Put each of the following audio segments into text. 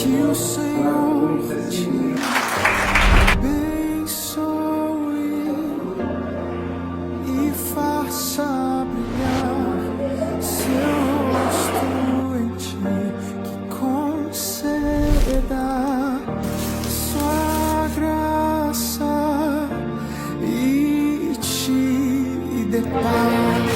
que o Senhor te abençoe e faça brilhar seu rosto em ti, que conceda sua graça e te dê paz.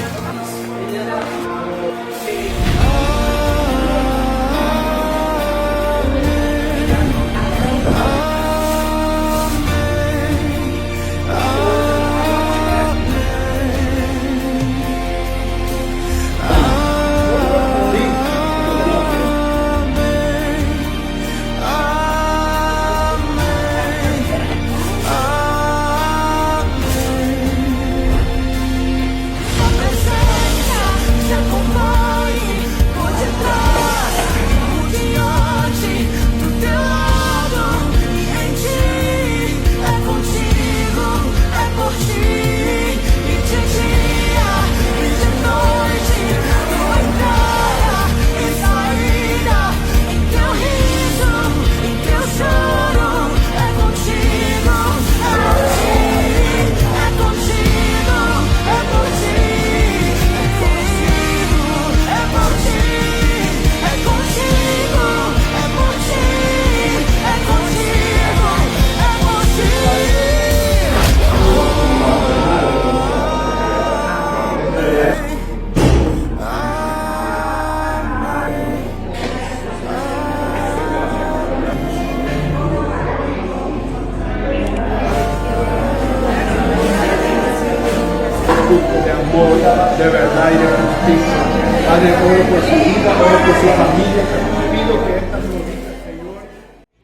De amor, de verdad y de justicia. Padre, oro por su vida, oro por su familia. Te pido que esta rodilla, Señor.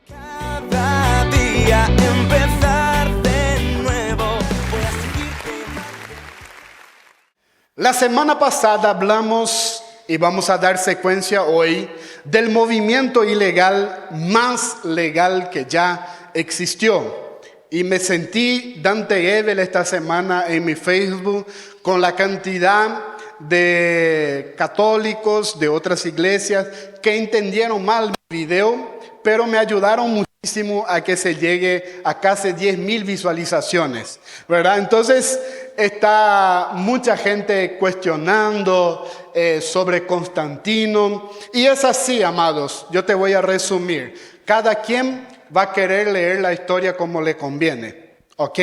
Cada día empezar de nuevo. Voy a seguirte. La semana pasada hablamos y vamos a dar secuencia hoy del movimiento ilegal más legal que ya existió. Y me sentí Dante Gebel esta semana en mi Facebook con la cantidad de católicos de otras iglesias que entendieron mal mi video, pero me ayudaron muchísimo a que se llegue a casi 10,000 visualizaciones, ¿verdad? Entonces está mucha gente cuestionando sobre Constantino, y es así, amados. Yo te voy a resumir. Cada quien va a querer leer la historia como le conviene, ¿ok?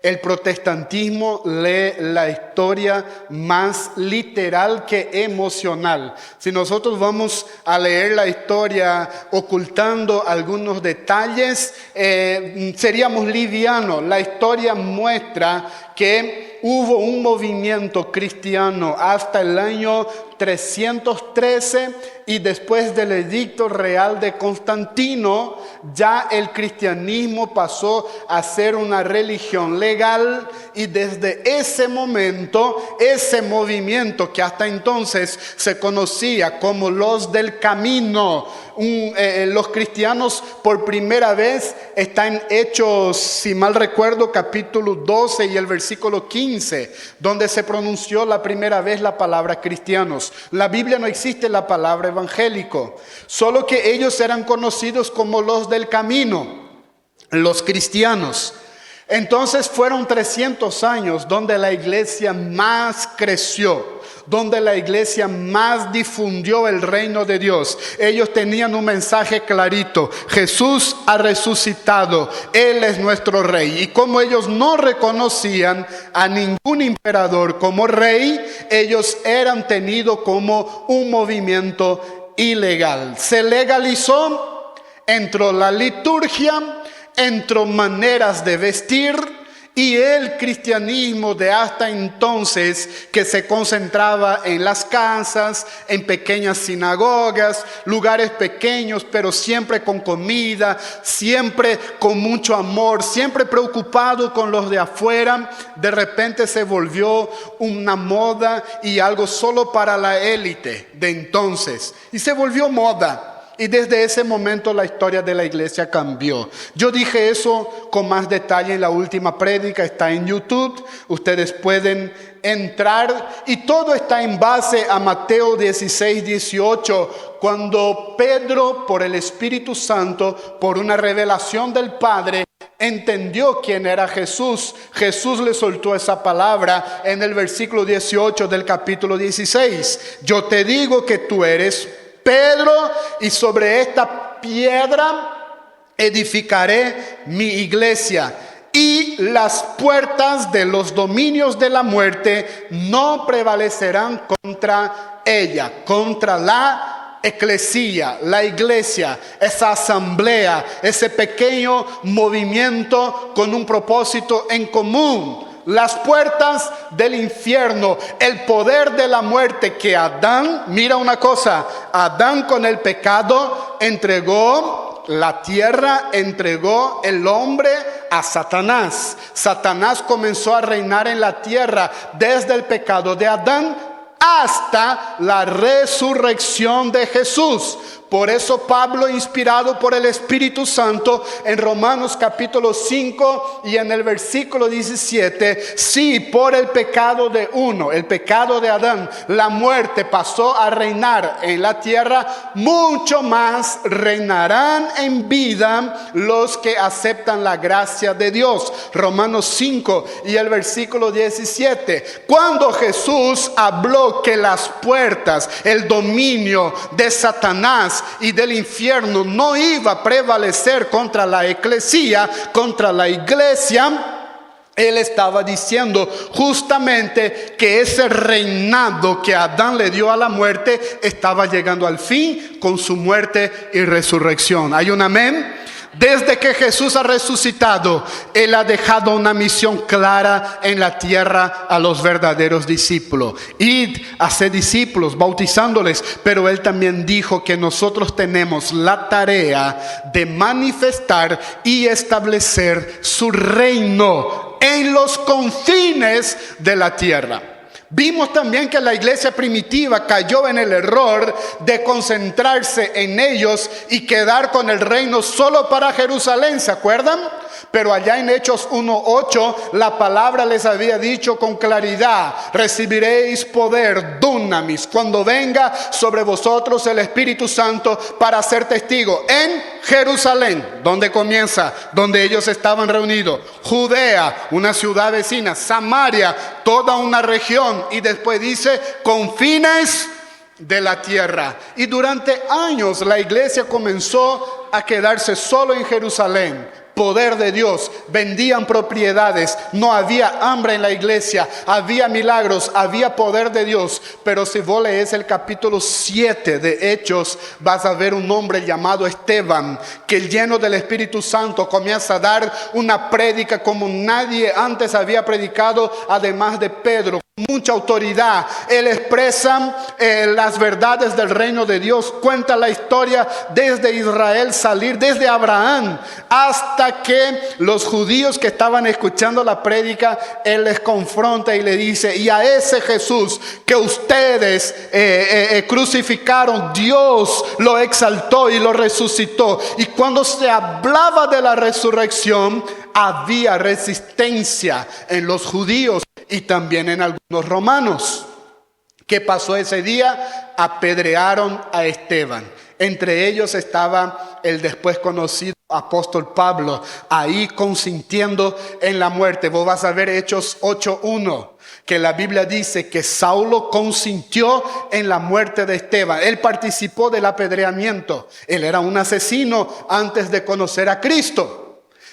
El protestantismo lee la historia más literal que emocional. Si nosotros vamos a leer la historia ocultando algunos detalles, seríamos livianos. La historia muestra que hubo un movimiento cristiano hasta el año 313, y después del edicto real de Constantino, ya el cristianismo pasó a ser una religión legal, y desde ese momento, ese movimiento que hasta entonces se conocía como los del camino, los cristianos por primera vez está en Hechos, si mal recuerdo, capítulo 12 y el versículo 15, donde se pronunció la primera vez la palabra cristianos. La Biblia no existe la palabra evangélico, solo que ellos eran conocidos como los del camino, los cristianos. Entonces fueron 300 años donde la iglesia más creció, donde la iglesia más difundió el reino de Dios. Ellos tenían un mensaje clarito: Jesús ha resucitado, Él es nuestro rey. Y como ellos no reconocían a ningún emperador como rey, ellos eran tenidos como un movimiento ilegal. Se legalizó, entró la liturgia, entró maneras de vestir, y el cristianismo de hasta entonces, que se concentraba en las casas, en pequeñas sinagogas, lugares pequeños, pero siempre con comida, siempre con mucho amor, siempre preocupado con los de afuera, de repente se volvió una moda y algo solo para la élite de entonces. Y se volvió moda. Y desde ese momento la historia de la iglesia cambió. Yo dije eso con más detalle en la última prédica, está en YouTube. Ustedes pueden entrar y todo está en base a Mateo 16, 18, cuando Pedro, por el Espíritu Santo, por una revelación del Padre, entendió quién era Jesús. Jesús le soltó esa palabra en el versículo 18 del capítulo 16. Yo te digo que tú eres Pedro, y sobre esta piedra edificaré mi iglesia, y las puertas de los dominios de la muerte no prevalecerán contra ella, contra la eclesía, la iglesia, esa asamblea, ese pequeño movimiento con un propósito en común. Las puertas del infierno, el poder de la muerte que Adán, mira una cosa, Adán con el pecado entregó la tierra, entregó el hombre a Satanás. Satanás comenzó a reinar en la tierra desde el pecado de Adán hasta la resurrección de Jesús. Por eso Pablo, inspirado por el Espíritu Santo, en Romanos capítulo 5 y en el versículo 17, si por el pecado de uno, el pecado de Adán, la muerte pasó a reinar en la tierra, mucho más reinarán en vida los que aceptan la gracia de Dios. Romanos 5 y el versículo 17. Cuando Jesús habló que las puertas, el dominio de Satanás y del infierno no iba a prevalecer contra la eclesía, contra la iglesia, él estaba diciendo justamente que ese reinado que Adán le dio a la muerte estaba llegando al fin con su muerte y resurrección. ¿Hay un amén? Desde que Jesús ha resucitado, Él ha dejado una misión clara en la tierra a los verdaderos discípulos. Id, haced discípulos, bautizándoles. Pero Él también dijo que nosotros tenemos la tarea de manifestar y establecer su reino en los confines de la tierra. Vimos también que la iglesia primitiva cayó en el error de concentrarse en ellos y quedar con el reino solo para Jerusalén, ¿se acuerdan? Pero allá en Hechos 1:8 la palabra les había dicho con claridad: recibiréis poder, dunamis, cuando venga sobre vosotros el Espíritu Santo, para ser testigo en Jerusalén, donde comienza, donde ellos estaban reunidos, Judea, una ciudad vecina, Samaria, toda una región, y después dice confines de la tierra. Y durante años la iglesia comenzó a quedarse solo en Jerusalén. Poder de Dios, vendían propiedades, no había hambre en la iglesia, había milagros, había poder de Dios. Pero si vos lees el capítulo 7 de Hechos, vas a ver un hombre llamado Esteban, que lleno del Espíritu Santo comienza a dar una prédica como nadie antes había predicado, además de Pedro. Mucha autoridad. Él expresa las verdades del reino de Dios, cuenta la historia desde Israel salir, desde Abraham hasta que los judíos que estaban escuchando la prédica, él les confronta y le dice: y a ese Jesús que ustedes crucificaron, Dios lo exaltó y lo resucitó. Y cuando se hablaba de la resurrección, había resistencia en los judíos y también en algunos romanos. ¿Qué pasó ese día? Apedrearon a Esteban. Entre ellos estaba el después conocido apóstol Pablo, ahí consintiendo en la muerte. Vos vas a ver Hechos 8:1, que la Biblia dice que Saulo consintió en la muerte de Esteban. Él participó del apedreamiento. Él era un asesino antes de conocer a Cristo.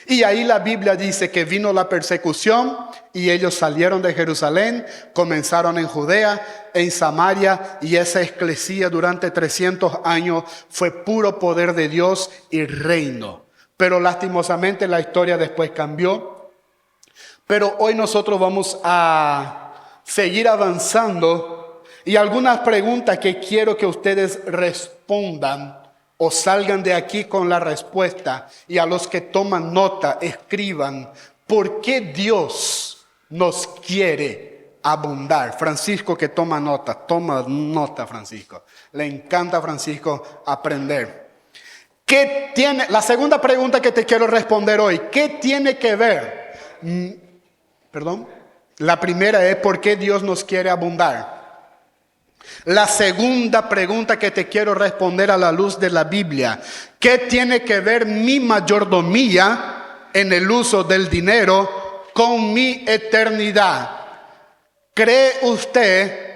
Y ahí la Biblia dice que vino la persecución y ellos salieron de Jerusalén, comenzaron en Judea, en Samaria, y esa eclesía durante 300 años fue puro poder de Dios y reino. Pero lastimosamente la historia después cambió. Pero hoy nosotros vamos a seguir avanzando, y algunas preguntas que quiero que ustedes respondan o salgan de aquí con la respuesta. Y a los que toman nota, escriban: ¿por qué Dios nos quiere abundar? Francisco, que toma nota, Francisco. Le encanta a Francisco aprender. ¿Qué tiene? La segunda pregunta que te quiero responder hoy, ¿qué tiene que ver? Perdón. La primera es ¿por qué Dios nos quiere abundar? La segunda pregunta que te quiero responder a la luz de la Biblia, ¿qué tiene que ver mi mayordomía en el uso del dinero con mi eternidad? ¿Cree usted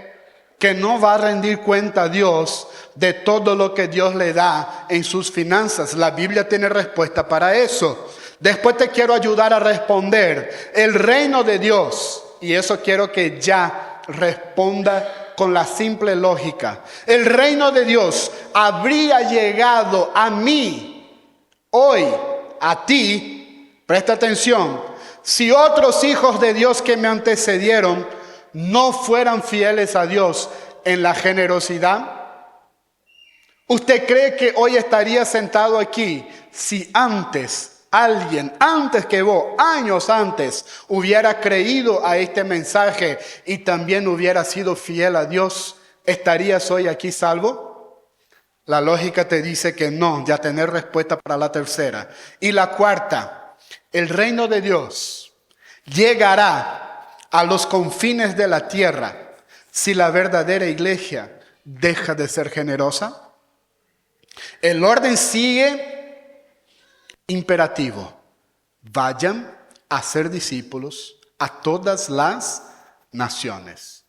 que no va a rendir cuenta a Dios de todo lo que Dios le da en sus finanzas? La Biblia tiene respuesta para eso. Después te quiero ayudar a responder el reino de Dios, y eso quiero que ya responda con la simple lógica. El reino de Dios habría llegado a mí, hoy, a ti, presta atención, si otros hijos de Dios que me antecedieron no fueran fieles a Dios en la generosidad. ¿Usted cree que hoy estaría sentado aquí si alguien antes que vos, años antes, hubiera creído a este mensaje y también hubiera sido fiel a Dios? ¿Estarías hoy aquí salvo? La lógica te dice que no, ya tener respuesta para la tercera. Y la cuarta, el reino de Dios llegará a los confines de la tierra si la verdadera iglesia deja de ser generosa. El orden sigue imperativo. Vayan a ser discípulos a todas las naciones.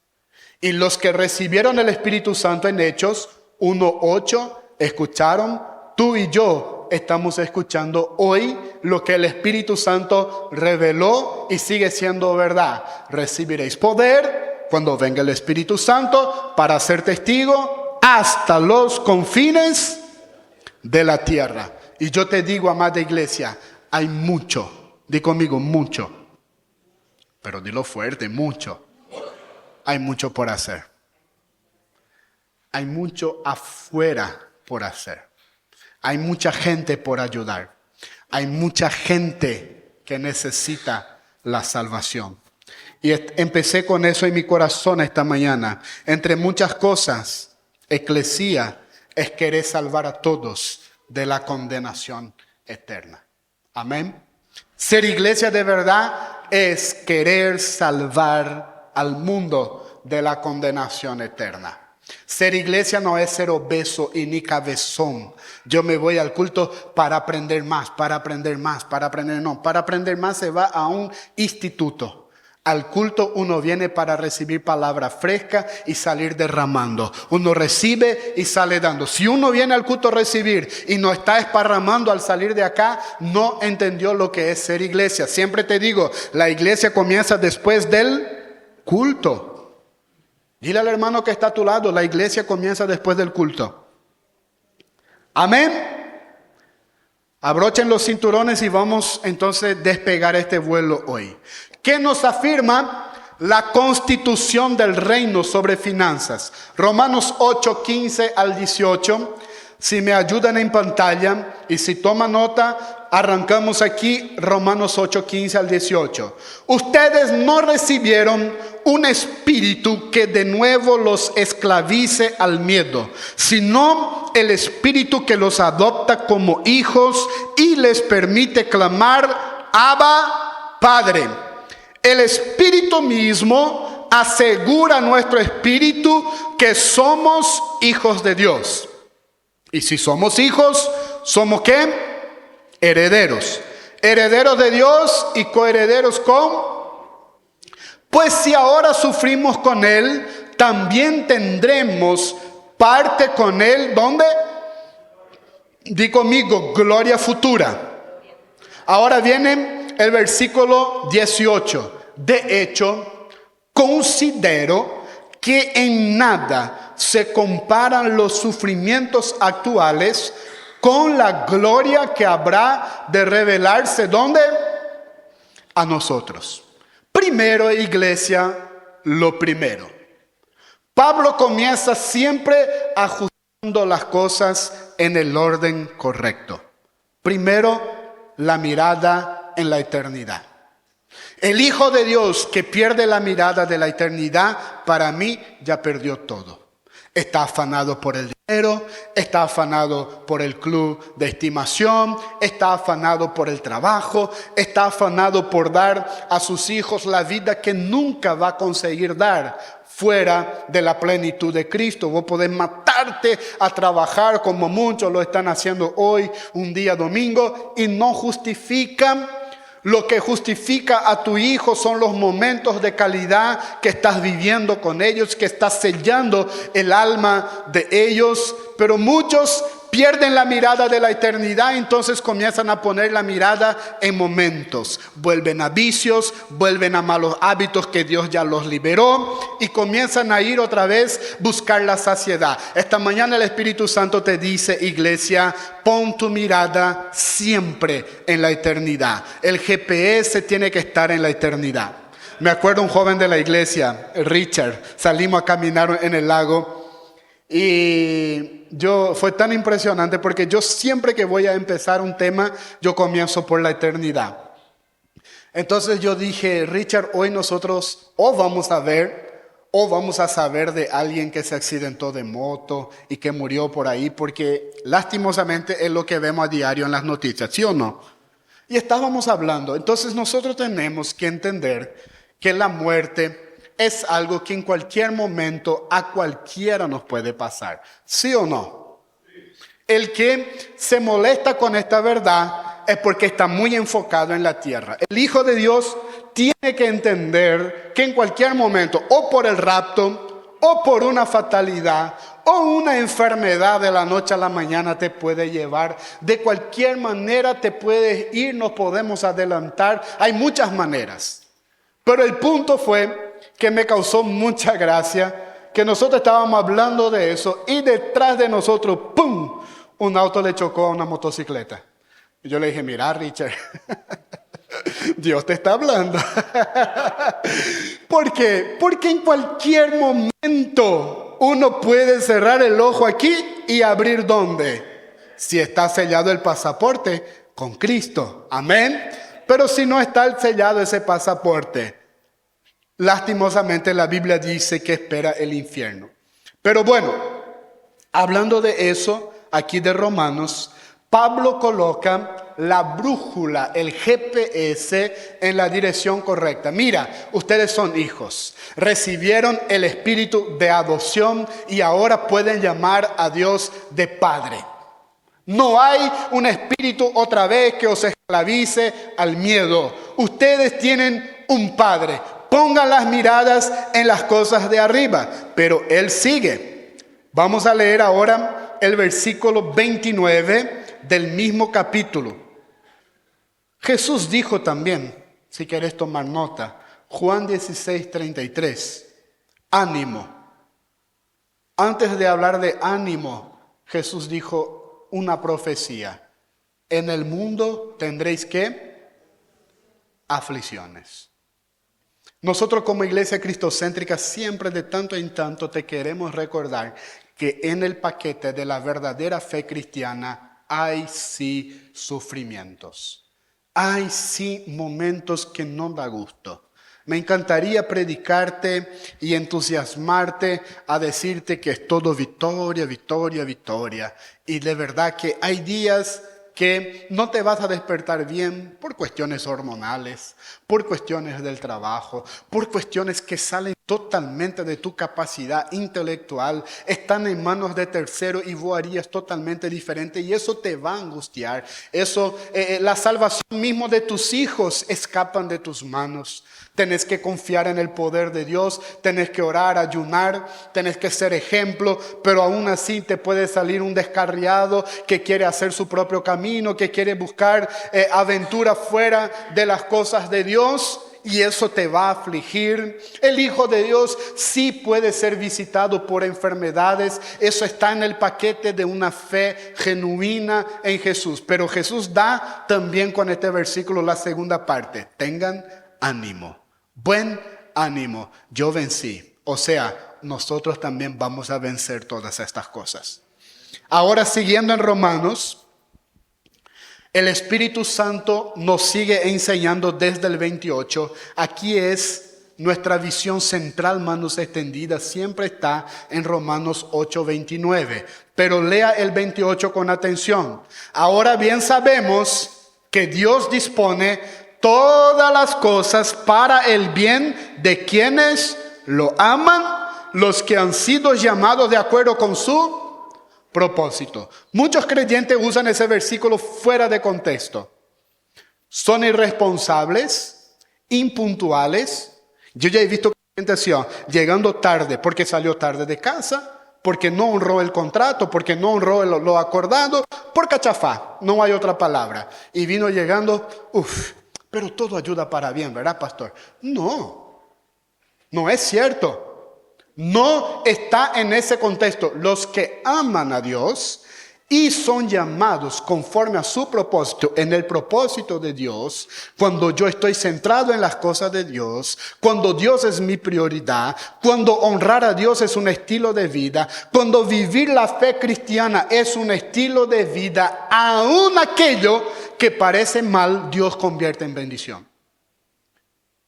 Y los que recibieron el Espíritu Santo en Hechos 1:8 escucharon. Tú y yo estamos escuchando hoy lo que el Espíritu Santo reveló y sigue siendo verdad. Recibiréis poder cuando venga el Espíritu Santo para ser testigo hasta los confines de la tierra. Y yo te digo, amada iglesia, hay mucho, di conmigo mucho, pero dilo fuerte, mucho. Hay mucho por hacer. Hay mucho afuera por hacer. Hay mucha gente por ayudar. Hay mucha gente que necesita la salvación. Y empecé con eso en mi corazón esta mañana. Entre muchas cosas, eclesía es querer salvar a todos de la condenación eterna. Amén. Ser iglesia de verdad es querer salvar al mundo de la condenación eterna. Ser iglesia no es ser obeso y ni cabezón. Yo me voy al culto para aprender más, para aprender más, para aprender no. Para aprender más se va a un instituto. Al culto uno viene para recibir palabra fresca y salir derramando. Uno recibe y sale dando. Si uno viene al culto a recibir y no está esparramando al salir de acá, no entendió lo que es ser iglesia. Siempre te digo, la iglesia comienza después del culto. Dile al hermano que está a tu lado, la iglesia comienza después del culto. Amén. Abrochen los cinturones y vamos entonces a despegar este vuelo hoy. ¿Qué nos afirma la constitución del reino sobre finanzas? Romanos 8:15 al 18. Si me ayudan en pantalla y si toman nota, arrancamos aquí Romanos 8:15 al 18. Ustedes no recibieron un espíritu que de nuevo los esclavice al miedo, sino el espíritu que los adopta como hijos y les permite clamar, Abba, Padre. El espíritu mismo asegura a nuestro espíritu que somos hijos de Dios. Y si somos hijos, ¿somos qué? Herederos. Herederos de Dios y coherederos con. Pues si ahora sufrimos con Él, también tendremos parte con Él. ¿Dónde? Di conmigo, gloria futura. Ahora viene el versículo 18. De hecho, considero que en nada se comparan los sufrimientos actuales con la gloria que habrá de revelarse. ¿Dónde? A nosotros. Primero, iglesia, lo primero. Pablo comienza siempre ajustando las cosas en el orden correcto. Primero, la mirada en la eternidad. El Hijo de Dios que pierde la mirada de la eternidad, para mí ya perdió todo. Está afanado por el dinero, está afanado por el club de estimación, está afanado por el trabajo, está afanado por dar a sus hijos la vida que nunca va a conseguir dar fuera de la plenitud de Cristo. Vos podés matarte a trabajar como muchos lo están haciendo hoy, un día domingo, y no justifican. Lo que justifica a tu hijo son los momentos de calidad que estás viviendo con ellos, que estás sellando el alma de ellos. Pero muchos pierden la mirada de la eternidad, entonces comienzan a poner la mirada en momentos. Vuelven a vicios, vuelven a malos hábitos que Dios ya los liberó y comienzan a ir otra vez buscar la saciedad. Esta mañana el Espíritu Santo te dice, iglesia, pon tu mirada siempre en la eternidad. El GPS tiene que estar en la eternidad. Me acuerdo un joven de la iglesia, Richard, salimos a caminar en el lago. Y fue tan impresionante porque yo siempre que voy a empezar un tema, yo comienzo por la eternidad. Entonces yo dije, Richard, hoy nosotros vamos a saber de alguien que se accidentó de moto y que murió por ahí, porque lastimosamente es lo que vemos a diario en las noticias, ¿sí o no? Y estábamos hablando, entonces nosotros tenemos que entender que la muerte es algo que en cualquier momento a cualquiera nos puede pasar. ¿Sí o no? El que se molesta con esta verdad es porque está muy enfocado en la tierra. El Hijo de Dios tiene que entender que en cualquier momento, o por el rapto, o por una fatalidad, o una enfermedad de la noche a la mañana te puede llevar. De cualquier manera te puedes ir, nos podemos adelantar. Hay muchas maneras. Pero el punto fue que me causó mucha gracia, que nosotros estábamos hablando de eso y detrás de nosotros, ¡pum!, un auto le chocó a una motocicleta. Y yo le dije, mira, Richard, Dios te está hablando. ¿Por qué? Porque en cualquier momento uno puede cerrar el ojo aquí y abrir ¿dónde? Si está sellado el pasaporte con Cristo. Amén. Pero si no está sellado ese pasaporte, lastimosamente la Biblia dice que espera el infierno. Pero bueno, hablando de eso, aquí de Romanos, Pablo coloca la brújula, el GPS, en la dirección correcta. Mira, ustedes son hijos, recibieron el espíritu de adopción y ahora pueden llamar a Dios de Padre. No hay un espíritu otra vez que os esclavice al miedo. Ustedes tienen un Padre. Pongan las miradas en las cosas de arriba. Pero Él sigue. Vamos a leer ahora el versículo 29 del mismo capítulo. Jesús dijo también, si querés tomar nota, Juan 16:33, ánimo. Antes de hablar de ánimo, Jesús dijo una profecía. En el mundo tendréis ¿qué? Aflicciones. Nosotros como iglesia cristocéntrica siempre de tanto en tanto te queremos recordar que en el paquete de la verdadera fe cristiana hay sí sufrimientos. Hay sí momentos que no da gusto. Me encantaría predicarte y entusiasmarte a decirte que es todo victoria, victoria, victoria. Y de verdad que hay días que no te vas a despertar bien por cuestiones hormonales, por cuestiones del trabajo, por cuestiones que salen totalmente de tu capacidad intelectual, están en manos de terceros y vos harías totalmente diferente y eso te va a angustiar. Eso, la salvación mismo de tus hijos escapan de tus manos. Tenés que confiar en el poder de Dios, tenés que orar, ayunar, tenés que ser ejemplo, pero aún así te puede salir un descarriado que quiere hacer su propio camino, que quiere buscar aventura fuera de las cosas de Dios y eso te va a afligir. El Hijo de Dios sí puede ser visitado por enfermedades, eso está en el paquete de una fe genuina en Jesús, pero Jesús da también con este versículo la segunda parte, tengan ánimo. Buen ánimo, yo vencí. O sea, nosotros también vamos a vencer todas estas cosas. Ahora siguiendo en Romanos, el Espíritu Santo nos sigue enseñando desde el 28. Aquí es nuestra visión central, manos extendidas, siempre está en Romanos 8:29. Pero lea el 28 con atención. Ahora bien sabemos que Dios dispone todas las cosas para el bien de quienes lo aman, los que han sido llamados de acuerdo con su propósito. Muchos creyentes usan ese versículo fuera de contexto. Son irresponsables, impuntuales. Yo ya he visto gente llegando tarde porque salió tarde de casa, porque no honró el contrato, porque no honró lo acordado, por cachafá, no hay otra palabra. Y vino llegando, pero todo ayuda para bien, ¿verdad, pastor? No es cierto. No está en ese contexto. Los que aman a Dios y son llamados conforme a su propósito, en el propósito de Dios, cuando yo estoy centrado en las cosas de Dios, cuando Dios es mi prioridad, cuando honrar a Dios es un estilo de vida, cuando vivir la fe cristiana es un estilo de vida, aún aquello que parece mal, Dios convierte en bendición.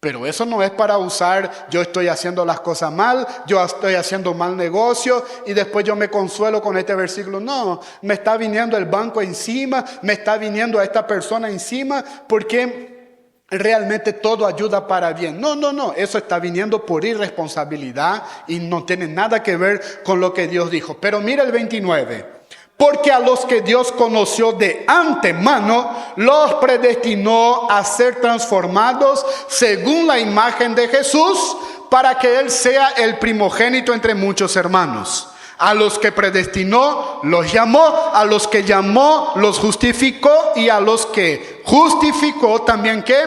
Pero eso no es para usar, yo estoy haciendo las cosas mal, yo estoy haciendo mal negocio y después yo me consuelo con este versículo. No, me está viniendo el banco encima, me está viniendo a esta persona encima porque realmente todo ayuda para bien. No, eso está viniendo por irresponsabilidad y no tiene nada que ver con lo que Dios dijo. Pero mira el 29. Porque a los que Dios conoció de antemano, los predestinó a ser transformados según la imagen de Jesús, para que Él sea el primogénito entre muchos hermanos. A los que predestinó, los llamó. A los que llamó, los justificó. Y a los que justificó, también ¿qué?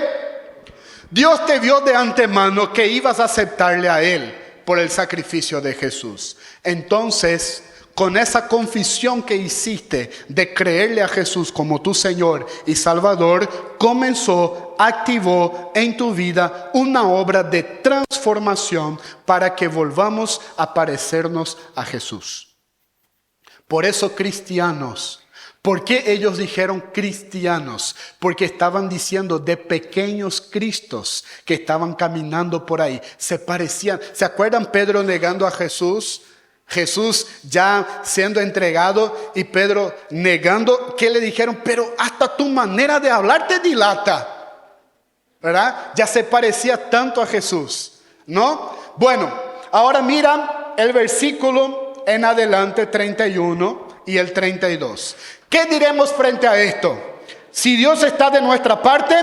Dios te vio de antemano que ibas a aceptarle a Él por el sacrificio de Jesús. Entonces, con esa confesión que hiciste de creerle a Jesús como tu Señor y Salvador, activó en tu vida una obra de transformación para que volvamos a parecernos a Jesús. Por eso cristianos. ¿Por qué ellos dijeron cristianos? Porque estaban diciendo de pequeños cristos que estaban caminando por ahí. Se parecían. ¿Se acuerdan Pedro negando a Jesús? Jesús ya siendo entregado y Pedro negando. ¿Qué le dijeron? Pero hasta tu manera de hablar te dilata, ¿verdad? Ya se parecía tanto a Jesús, ¿no? Bueno, ahora mira el versículo en adelante 31 y el 32. ¿Qué diremos frente a esto? Si Dios está de nuestra parte,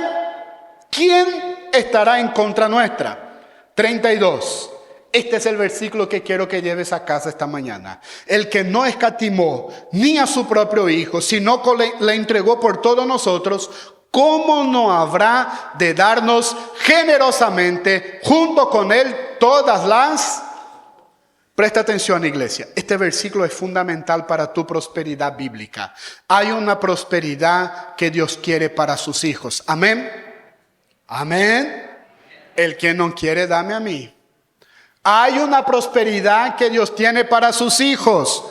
¿quién estará en contra nuestra? 32. Este es el versículo que quiero que lleves a casa esta mañana. El que no escatimó ni a su propio Hijo, sino que le entregó por todos nosotros, ¿cómo no habrá de darnos generosamente junto con Él todas las? Presta atención, iglesia. Este versículo es fundamental para tu prosperidad bíblica. Hay una prosperidad que Dios quiere para sus hijos. Amén. Amén. El que no quiere, dame a mí. Hay una prosperidad que Dios tiene para sus hijos.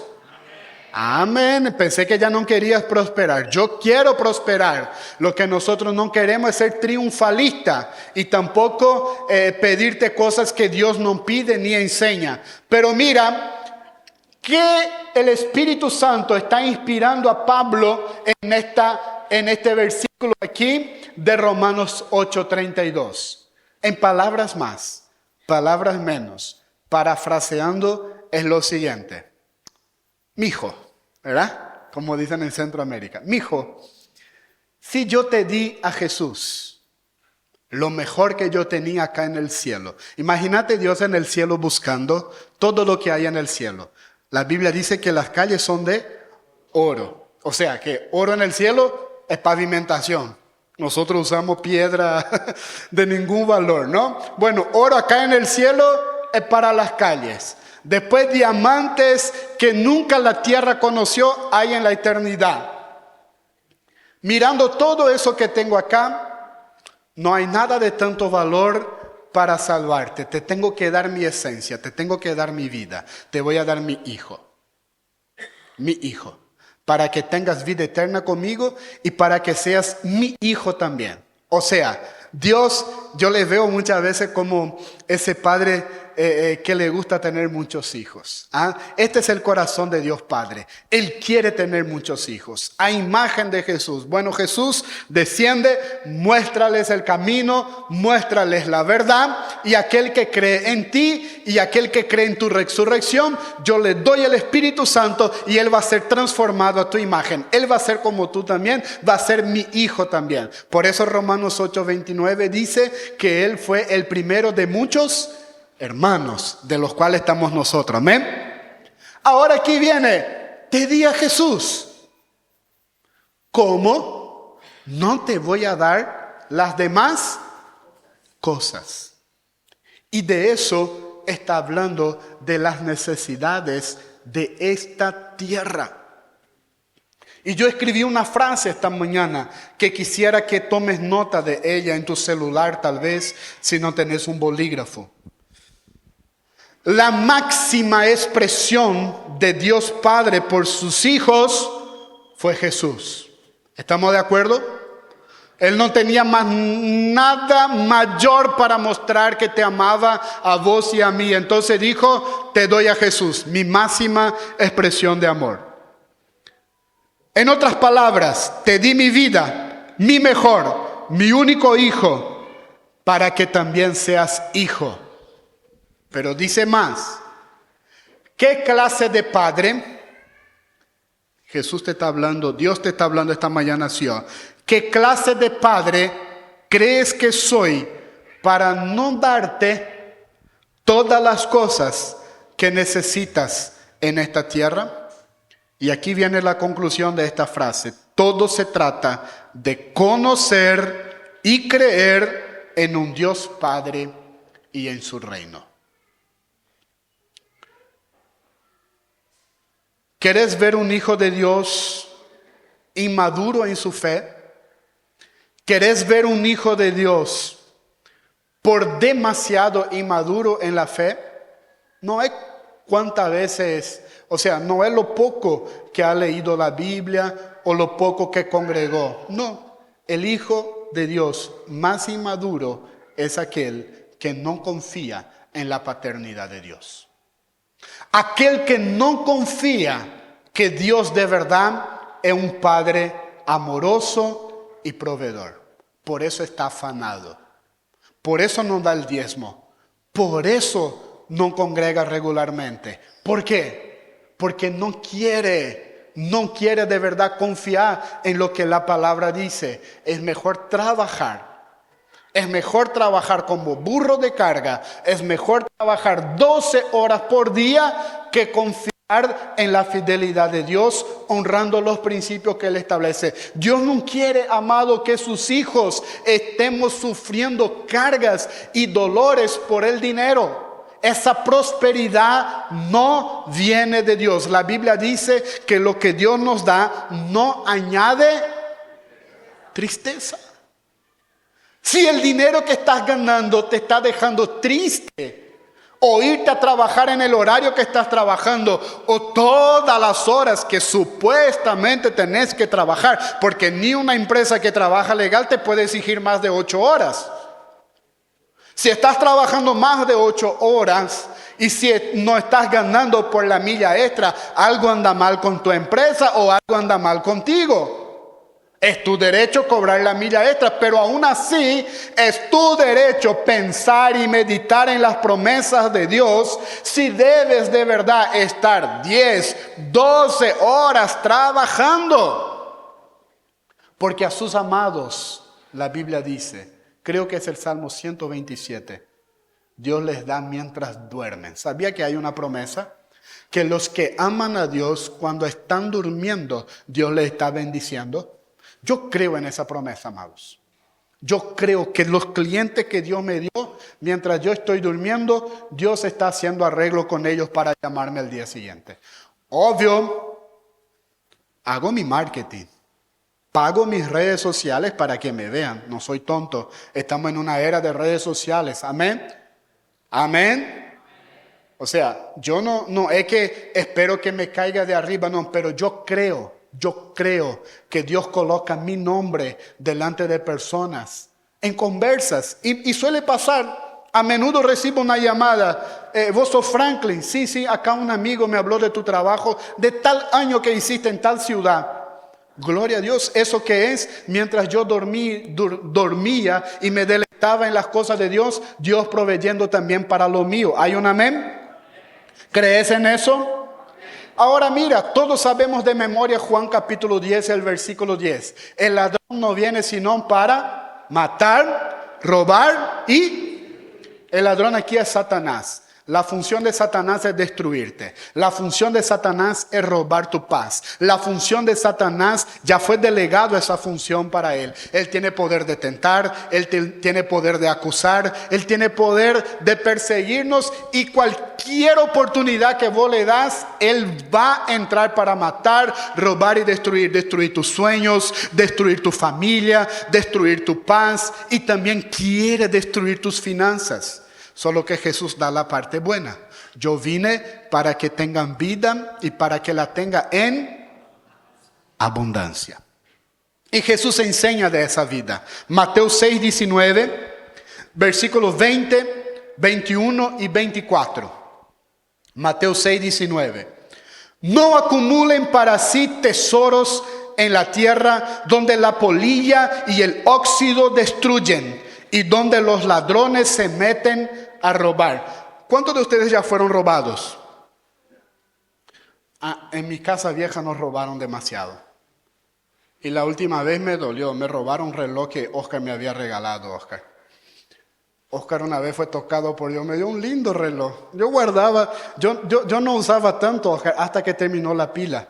Amén. Pensé que ya no querías prosperar. Yo quiero prosperar. Lo que nosotros no queremos es ser triunfalista y tampoco pedirte cosas que Dios no pide ni enseña. Pero mira que el Espíritu Santo está inspirando a Pablo en este versículo aquí de Romanos 8:32. En palabras más, palabras menos, parafraseando, es lo siguiente. Mijo, ¿verdad? Como dicen en Centroamérica. Mijo, si yo te di a Jesús, lo mejor que yo tenía acá en el cielo. Imagínate Dios en el cielo buscando todo lo que hay en el cielo. La Biblia dice que las calles son de oro. O sea, que oro en el cielo es pavimentación. Nosotros usamos piedra de ningún valor, ¿no? Bueno, oro acá en el cielo es para las calles. Después diamantes que nunca la tierra conoció hay en la eternidad. Mirando todo eso que tengo acá, no hay nada de tanto valor para salvarte. Te tengo que dar mi esencia, te tengo que dar mi vida. Te voy a dar mi hijo. Mi hijo. Para que tengas vida eterna conmigo y para que seas mi hijo también. O sea, Dios, yo le veo muchas veces como ese padre que le gusta tener muchos hijos. ¿Ah? Este es el corazón de Dios Padre. Él quiere tener muchos hijos. A imagen de Jesús. Bueno, Jesús desciende, muéstrales el camino, muéstrales la verdad. Y aquel que cree en ti y aquel que cree en tu resurrección, yo le doy el Espíritu Santo y Él va a ser transformado a tu imagen. Él va a ser como tú también, va a ser mi hijo también. Por eso Romanos 8:29 dice que Él fue el primero de muchos hermanos, de los cuales estamos nosotros. Amén. Ahora aquí viene, te di a Jesús. ¿Cómo? No te voy a dar las demás cosas. Y de eso está hablando de las necesidades de esta tierra. Y yo escribí una frase esta mañana que quisiera que tomes nota de ella en tu celular, tal vez, si no tenés un bolígrafo. La máxima expresión de Dios Padre por sus hijos fue Jesús. ¿Estamos de acuerdo? Él no tenía más nada mayor para mostrar que te amaba a vos y a mí. Entonces dijo, te doy a Jesús, mi máxima expresión de amor. En otras palabras, te di mi vida, mi mejor, mi único hijo, para que también seas hijo. Pero dice más, ¿qué clase de padre? Jesús te está hablando, Dios te está hablando esta mañana, ¿sí? ¿Qué clase de padre crees que soy para no darte todas las cosas que necesitas en esta tierra? Y aquí viene la conclusión de esta frase. Todo se trata de conocer y creer en un Dios Padre y en su reino. ¿Querés ver un hijo de Dios inmaduro en su fe? ¿Querés ver un hijo de Dios por demasiado inmaduro en la fe? No es cuántas veces, no es lo poco que ha leído la Biblia o lo poco que congregó. No, el hijo de Dios más inmaduro es aquel que no confía en la paternidad de Dios. Aquel que no confía que Dios de verdad es un Padre amoroso y proveedor. Por eso está afanado. Por eso no da el diezmo. Por eso no congrega regularmente. ¿Por qué? Porque no quiere de verdad confiar en lo que la palabra dice. Es mejor trabajar. Es mejor trabajar como burro de carga. Es mejor trabajar 12 horas por día que confiar en la fidelidad de Dios, honrando los principios que Él establece. Dios no quiere, amado, que sus hijos estemos sufriendo cargas y dolores por el dinero. Esa prosperidad no viene de Dios. La Biblia dice que lo que Dios nos da no añade tristeza. Si el dinero que estás ganando te está dejando triste, o irte a trabajar en el horario que estás trabajando, o todas las horas que supuestamente tenés que trabajar, porque ni una empresa que trabaja legal te puede exigir más de 8 horas. Si estás trabajando más de 8 horas y si no estás ganando por la milla extra, algo anda mal con tu empresa o algo anda mal contigo. Es tu derecho cobrar la milla extra, pero aún así es tu derecho pensar y meditar en las promesas de Dios si debes de verdad estar 10, 12 horas trabajando. Porque a sus amados, la Biblia dice, creo que es el Salmo 127, Dios les da mientras duermen. ¿Sabía que hay una promesa? Que los que aman a Dios cuando están durmiendo, Dios les está bendiciendo. Yo creo en esa promesa, amados. Yo creo que los clientes que Dios me dio, mientras yo estoy durmiendo, Dios está haciendo arreglo con ellos para llamarme al día siguiente. Obvio, hago mi marketing. Pago mis redes sociales para que me vean. No soy tonto. Estamos en una era de redes sociales. Amén. Amén. O sea, yo no es que espero que me caiga de arriba, no, pero yo creo que Dios coloca mi nombre delante de personas en conversas. Y suele pasar, a menudo recibo una llamada, vos sos Franklin, sí, acá un amigo me habló de tu trabajo, de tal año que hiciste en tal ciudad. Gloria a Dios, eso que es, mientras yo dormía y me deleitaba en las cosas de Dios, Dios proveyendo también para lo mío. ¿Hay un amén? ¿Crees en eso? Ahora mira, todos sabemos de memoria Juan capítulo 10, el versículo 10. El ladrón no viene sino para matar, robar y... El ladrón aquí es Satanás. La función de Satanás es destruirte. La función de Satanás es robar tu paz. La función de Satanás ya fue delegado esa función para él. Él tiene poder de tentar, él tiene poder de acusar, él tiene poder de perseguirnos y cualquier oportunidad que vos le das, él va a entrar para matar, robar y destruir. Destruir tus sueños, destruir tu familia, destruir tu paz y también quiere destruir tus finanzas. Solo que Jesús da la parte buena. Yo vine para que tengan vida y para que la tenga en abundancia. Y Jesús enseña de esa vida. Mateo 6, 19, versículos 20, 21 y 24. Mateo 6, 19. No acumulen para sí tesoros en la tierra donde la polilla y el óxido destruyen y donde los ladrones se meten a robar. ¿Cuántos de ustedes ya fueron robados? En mi casa vieja nos robaron demasiado. Y la última vez me dolió. Me robaron un reloj que Oscar me había regalado, Oscar una vez fue tocado por Dios. Me dio un lindo reloj. Yo guardaba, yo no usaba tanto, Oscar, hasta que terminó la pila.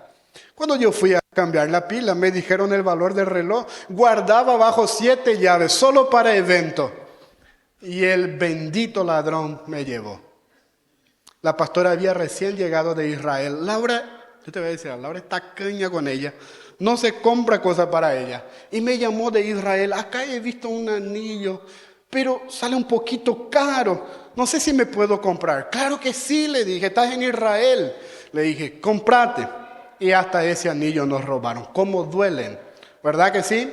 Cuando yo fui a cambiar la pila, me dijeron el valor del reloj. Guardaba bajo 7 llaves, solo para evento. Y el bendito ladrón me llevó. La pastora había recién llegado de Israel. Laura, yo te voy a decir, Laura está caña con ella. No se compra cosas para ella. Y me llamó de Israel. Acá he visto un anillo, pero sale un poquito caro. No sé si me puedo comprar. Claro que sí, le dije, estás en Israel. Le dije, cómprate. Y hasta ese anillo nos robaron. ¿Cómo duelen? ¿Verdad que sí?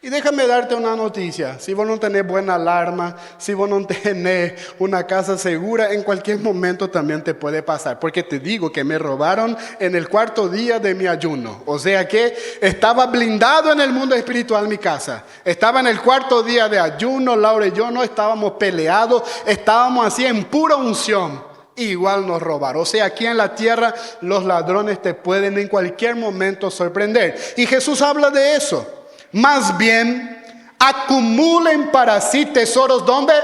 Y déjame darte una noticia. Si vos no tenés buena alarma, si vos no tenés una casa segura, en cualquier momento también te puede pasar. Porque te digo que me robaron en el 4º día de mi ayuno. O sea que estaba blindado en el mundo espiritual mi casa. Estaba en el 4º día de ayuno. Laura y yo no estábamos peleados. Estábamos así en pura unción. Igual nos robaron. O sea, aquí en la tierra los ladrones te pueden en cualquier momento sorprender. Y Jesús habla de eso. Más bien, acumulen para sí tesoros, ¿dónde?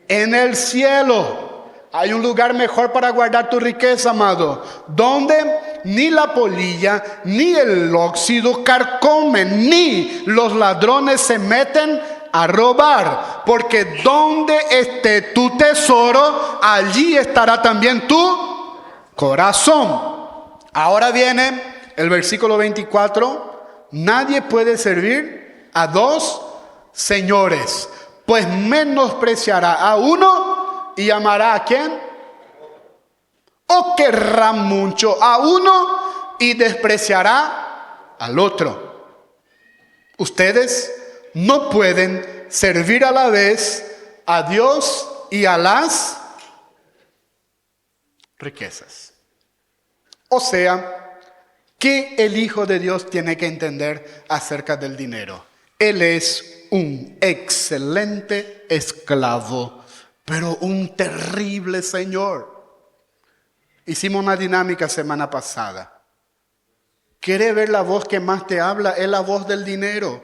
En el cielo. Hay un lugar mejor para guardar tu riqueza, amado. Donde ni la polilla, ni el óxido carcomen, ni los ladrones se meten a robar. Porque donde esté tu tesoro, allí estará también tu corazón. Ahora viene el versículo 24. Nadie puede servir a 2 señores, pues menospreciará a uno y amará a ¿quién? O querrá mucho a uno y despreciará al otro. Ustedes no pueden servir a la vez a Dios y a las riquezas. O sea, ¿qué el Hijo de Dios tiene que entender acerca del dinero? Él es un excelente esclavo, pero un terrible señor. Hicimos una dinámica semana pasada. ¿Quieres ver la voz que más te habla? Es la voz del dinero.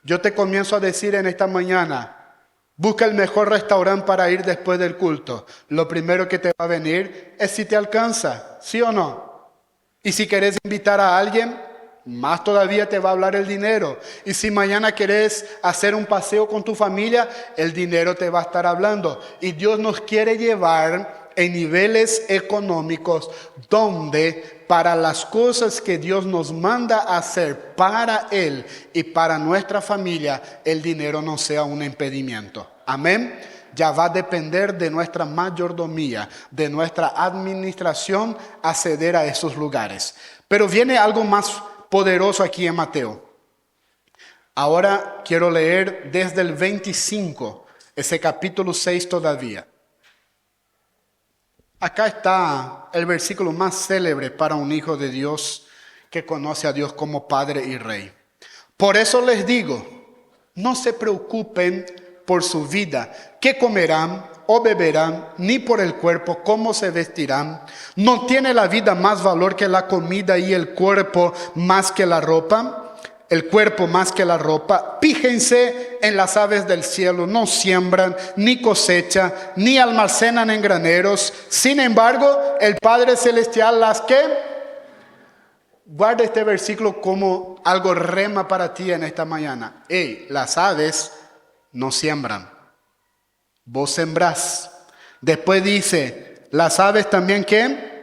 Yo te comienzo a decir en esta mañana, busca el mejor restaurante para ir después del culto. Lo primero que te va a venir es si te alcanza, ¿sí o no? Y si querés invitar a alguien, más todavía te va a hablar el dinero. Y si mañana querés hacer un paseo con tu familia, el dinero te va a estar hablando. Y Dios nos quiere llevar en niveles económicos donde para las cosas que Dios nos manda a hacer para Él y para nuestra familia, el dinero no sea un impedimento. Amén. Ya va a depender de nuestra mayordomía, de nuestra administración, acceder a esos lugares. Pero viene algo más poderoso aquí en Mateo. Ahora quiero leer desde el 25, ese capítulo 6 todavía. Acá está el versículo más célebre para un hijo de Dios que conoce a Dios como Padre y Rey. Por eso les digo, no se preocupen por su vida, qué comerán o beberán, ni por el cuerpo, cómo se vestirán. ¿No tiene la vida más valor que la comida y el cuerpo más que la ropa? El cuerpo más que la ropa. Fíjense en las aves del cielo, no siembran, ni cosechan, ni almacenan en graneros. Sin embargo, el Padre Celestial las que... Guarda este versículo como algo rema para ti en esta mañana. Las aves no siembran, vos sembrás. Después dice, las aves también ¿qué?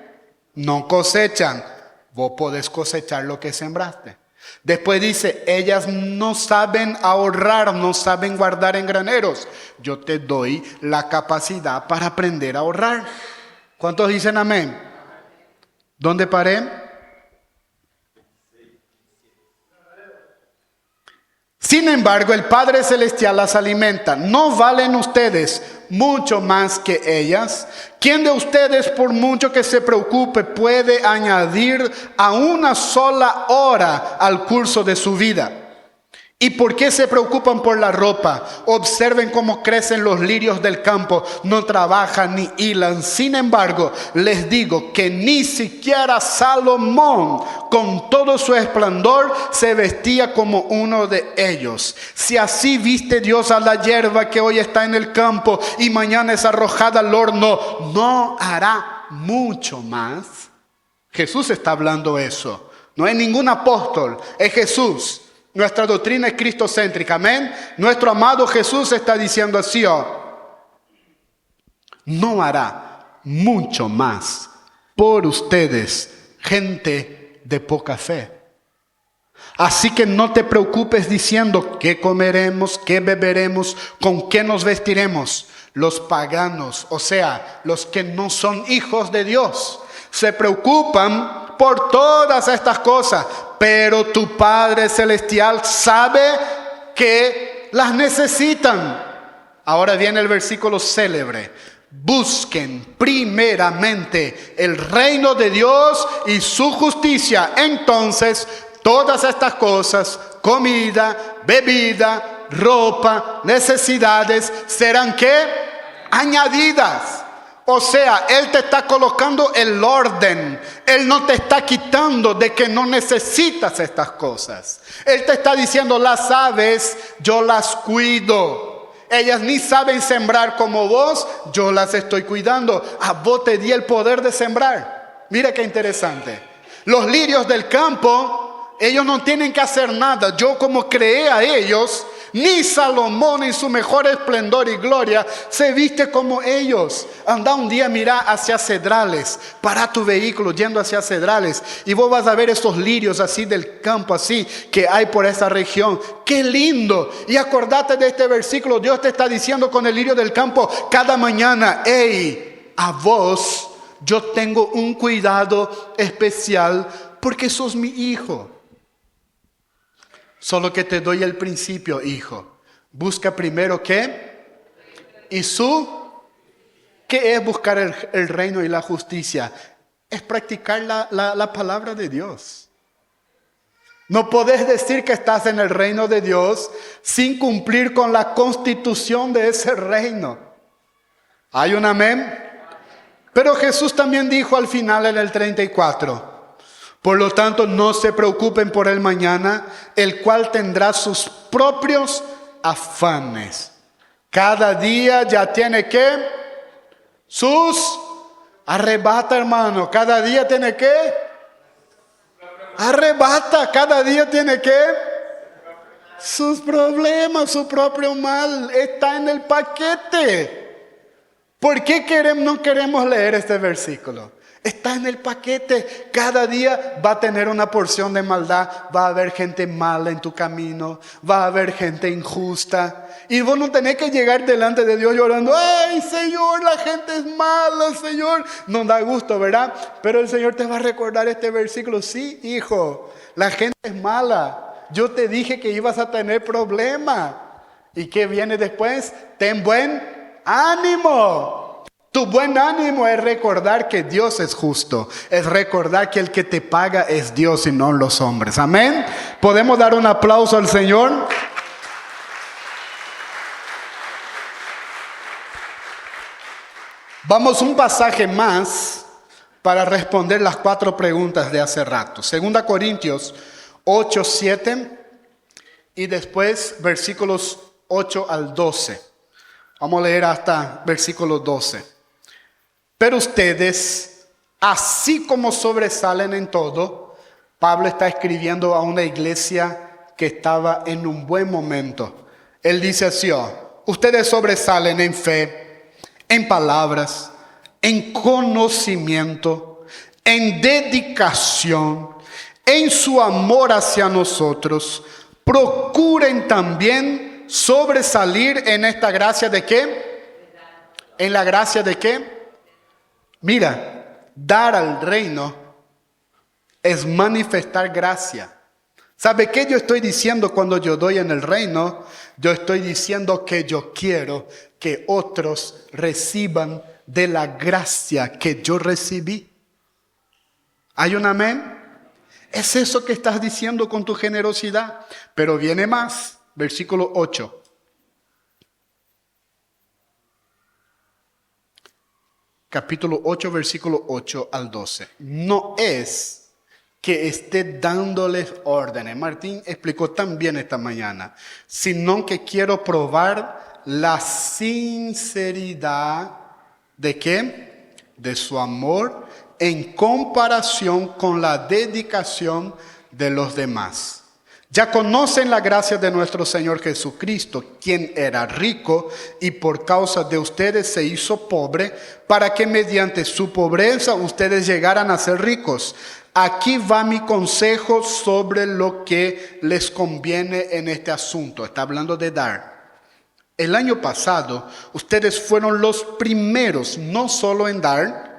No cosechan, vos podés cosechar lo que sembraste. Después dice, ellas no saben ahorrar, no saben guardar en graneros. Yo te doy la capacidad para aprender a ahorrar. ¿Cuántos dicen amén? ¿Dónde paré? Sin embargo, el Padre Celestial las alimenta. ¿No valen ustedes mucho más que ellas? ¿Quién de ustedes, por mucho que se preocupe, puede añadir a una sola hora al curso de su vida? ¿Y por qué se preocupan por la ropa? Observen cómo crecen los lirios del campo, no trabajan ni hilan. Sin embargo, les digo que ni siquiera Salomón, con todo su esplendor, se vestía como uno de ellos. Si así viste Dios a la hierba que hoy está en el campo y mañana es arrojada al horno, ¿no hará mucho más? Jesús está hablando eso. No es ningún apóstol, es Jesús. Nuestra doctrina es cristocéntrica, amén. Nuestro amado Jesús está diciendo así, no hará mucho más por ustedes, gente de poca fe. Así que no te preocupes diciendo qué comeremos, qué beberemos, con qué nos vestiremos. Los paganos, o sea, los que no son hijos de Dios, se preocupan por todas estas cosas, pero tu Padre Celestial sabe que las necesitan. Ahora viene el versículo célebre. Busquen primeramente el reino de Dios y su justicia. Entonces, todas estas cosas, comida, bebida, ropa, necesidades, serán ¿qué? Añadidas. O sea, Él te está colocando el orden. Él no te está quitando de que no necesitas estas cosas. Él te está diciendo, las aves, yo las cuido. Ellas ni saben sembrar como vos, yo las estoy cuidando. A vos te di el poder de sembrar. Mira qué interesante. Los lirios del campo, ellos no tienen que hacer nada. Yo como creé a ellos, ni Salomón en su mejor esplendor y gloria se viste como ellos. Anda un día, mira hacia Cedrales, para tu vehículo yendo hacia Cedrales, y vos vas a ver esos lirios así del campo, así que hay por esa región. ¡Qué lindo! Y acordate de este versículo. Dios te está diciendo con el lirio del campo cada mañana, a vos yo tengo un cuidado especial porque sos mi hijo. Solo que te doy el principio, hijo. Busca primero ¿qué? ¿Y qué es buscar el reino y la justicia? Es practicar la palabra de Dios. No podés decir que estás en el reino de Dios sin cumplir con la constitución de ese reino. ¿Hay un amén? Pero Jesús también dijo al final en el 34. Por lo tanto, no se preocupen por el mañana, el cual tendrá sus propios afanes. Cada día ya tiene que arrebata, hermano. Cada día tiene que arrebata. Cada día tiene que sus problemas, su propio mal. Está en el paquete. ¿Por qué no queremos leer este versículo? Está en el paquete. Cada día va a tener una porción de maldad. Va a haber gente mala en tu camino. Va a haber gente injusta. Y vos no tenés que llegar delante de Dios llorando. ¡Ay, Señor, la gente es mala, Señor! No da gusto, ¿verdad? Pero el Señor te va a recordar este versículo. Sí, hijo, la gente es mala. yo te dije que ibas a tener problema. ¿Y qué viene después? Ten buen ánimo. Tu buen ánimo es recordar que Dios es justo. Es recordar que el que te paga es Dios y no los hombres. Amén. ¿Podemos dar un aplauso al Señor? Vamos un pasaje más para responder las 4 preguntas de hace rato. 2 Corintios 8, 7 y después versículos 8 al 12. Vamos a leer hasta versículo 12. Pero ustedes, así como sobresalen en todo, Pablo está escribiendo a una iglesia que estaba en un buen momento. Él dice así, ustedes sobresalen en fe, en palabras, en conocimiento, en dedicación, en su amor hacia nosotros. Procuren también sobresalir en esta gracia de ¿qué? ¿En la gracia de qué? Mira, dar al reino es manifestar gracia. ¿Sabe qué yo estoy diciendo cuando yo doy en el reino? Yo estoy diciendo que yo quiero que otros reciban de la gracia que yo recibí. ¿Hay un amén? Es eso que estás diciendo con tu generosidad. Pero viene más, versículo 8. Capítulo 8, versículo 8 al 12. No es que esté dándoles órdenes. Martín explicó tan bien esta mañana. Sino que quiero probar la sinceridad ¿de qué? De su amor en comparación con la dedicación de los demás. Ya conocen la gracia de nuestro Señor Jesucristo, quien era rico y por causa de ustedes se hizo pobre, para que mediante su pobreza ustedes llegaran a ser ricos. Aquí va mi consejo sobre lo que les conviene en este asunto. Está hablando de dar. El año pasado, ustedes fueron los primeros, no solo en dar,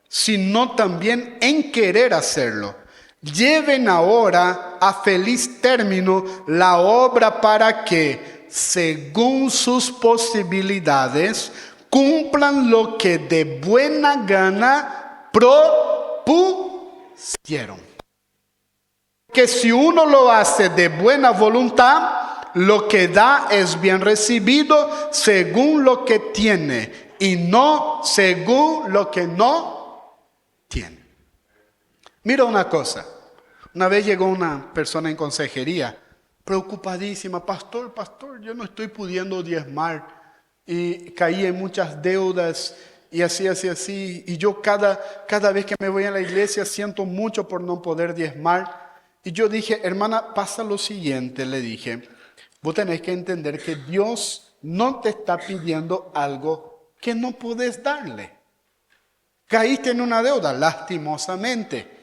sino también en querer hacerlo. Lleven ahora a feliz término la obra para que, según sus posibilidades, cumplan lo que de buena gana propusieron. Que si uno lo hace de buena voluntad, lo que da es bien recibido según lo que tiene y no según lo que no tiene. Mira una cosa. Una vez llegó una persona en consejería preocupadísima. Pastor, yo no estoy pudiendo diezmar y caí en muchas deudas y así. Y yo cada vez que me voy a la iglesia siento mucho por no poder diezmar. Y yo dije, hermana, pasa lo siguiente, le dije. Vos tenés que entender que Dios no te está pidiendo algo que no podés darle. Caíste en una deuda, lastimosamente.